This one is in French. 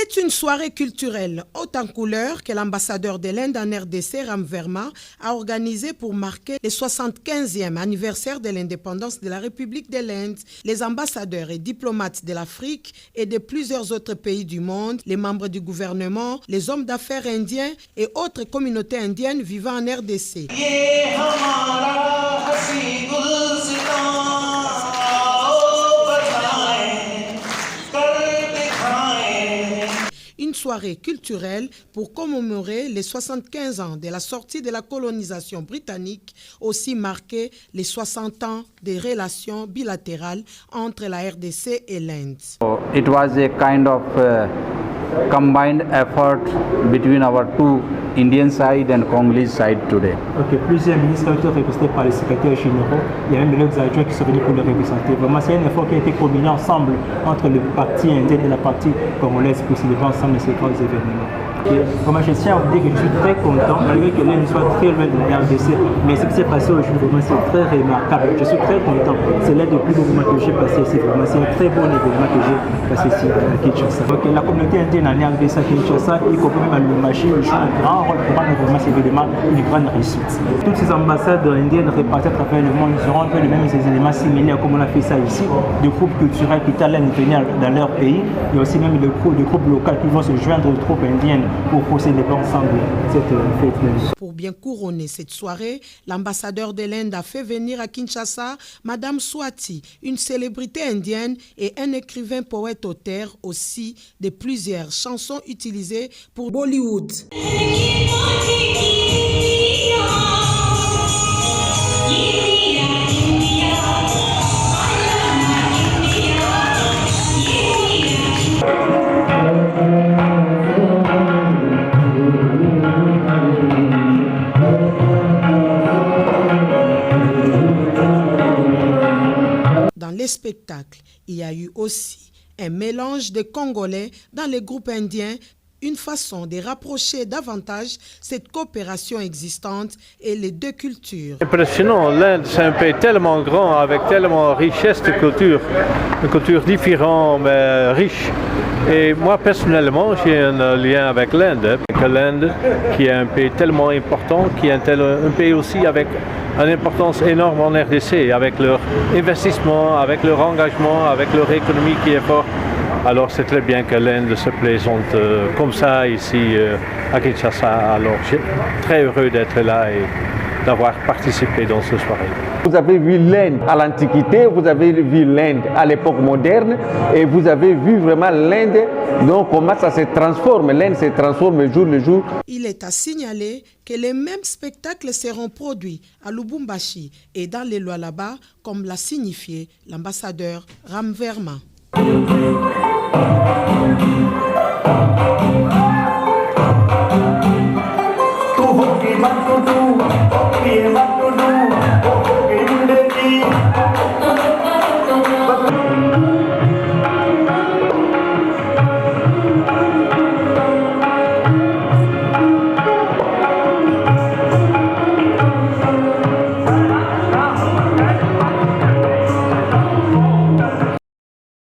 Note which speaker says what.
Speaker 1: C'est une soirée culturelle haute en couleurs que l'ambassadeur de l'Inde en RDC, Ram Verma, a organisée pour marquer le 75e anniversaire de l'indépendance de la République de l'Inde. Les ambassadeurs et diplomates de l'Afrique et de plusieurs autres pays du monde, les membres du gouvernement, les hommes d'affaires indiens et autres communautés indiennes vivant en RDC. Une soirée culturelle pour commémorer les 75 ans de la sortie de la colonisation britannique, aussi marqué les 60 ans des relations bilatérales entre la RDC et l'Inde.
Speaker 2: It was a kind of combined effort between our two Indian side and Congolese side today.
Speaker 3: Ok, plusieurs ministres ont été représentés par les secrétaires généraux. Il y a même les adjoints qui sont venus pour les représenter. Vraiment, c'est un effort qui a été combiné ensemble entre le parti indien et la partie congolaise pour célébrer ensemble ces grands événements. Vraiment, je tiens à vous dire que je suis très content, malgré que l'Inde soit très loin de la RDC, mais ce qui s'est passé aujourd'hui, vraiment, c'est très remarquable. Je suis très content. C'est l'un des plus beaux moments que j'ai passé ici. Vraiment, c'est un très bon événement que j'ai passé ici à Kinshasa. Donc, la communauté indienne en RDC à Kinshasa, y compris même à Lubumbashi, joue un grand rôle pour rendre vraiment cet événement une grande réussite. Toutes ces ambassades indiennes réparties à travers le monde, ils auront fait les mêmes éléments similaires comme on a fait ça ici. Des groupes culturels qui talent venir dans leur pays. Il y a aussi même des groupes locaux qui vont se joindre aux troupes indiennes pour procéder ensemble cette fête.
Speaker 1: Pour bien couronner cette soirée, l'ambassadeur de l'Inde a fait venir à Kinshasa Madame Swati, une célébrité indienne et un écrivain poète-auteur aussi de plusieurs chansons utilisées pour Bollywood. Dans les spectacles, il y a eu aussi un mélange de Congolais dans les groupes indiens, une façon de rapprocher davantage cette coopération existante et les deux cultures.
Speaker 4: Impressionnant, l'Inde c'est un pays tellement grand avec tellement de richesse de cultures différentes mais riches. Et moi personnellement j'ai un lien avec l'Inde, l'Inde qui est un pays tellement important, qui est un pays aussi avec une importance énorme en RDC, avec leur investissement, avec leur engagement, avec leur économie qui est forte. Alors c'est très bien que l'Inde se présente comme ça ici à Kinshasa. Alors je suis très heureux d'être là et d'avoir participé dans cette soirée.
Speaker 5: Vous avez vu l'Inde à l'Antiquité, vous avez vu l'Inde à l'époque moderne et vous avez vu vraiment l'Inde, donc comment ça se transforme. L'Inde se transforme jour le jour.
Speaker 1: Il est à signaler que les mêmes spectacles seront produits à Lubumbashi et dans les Lualaba, comme l'a signifié l'ambassadeur Ram Verma.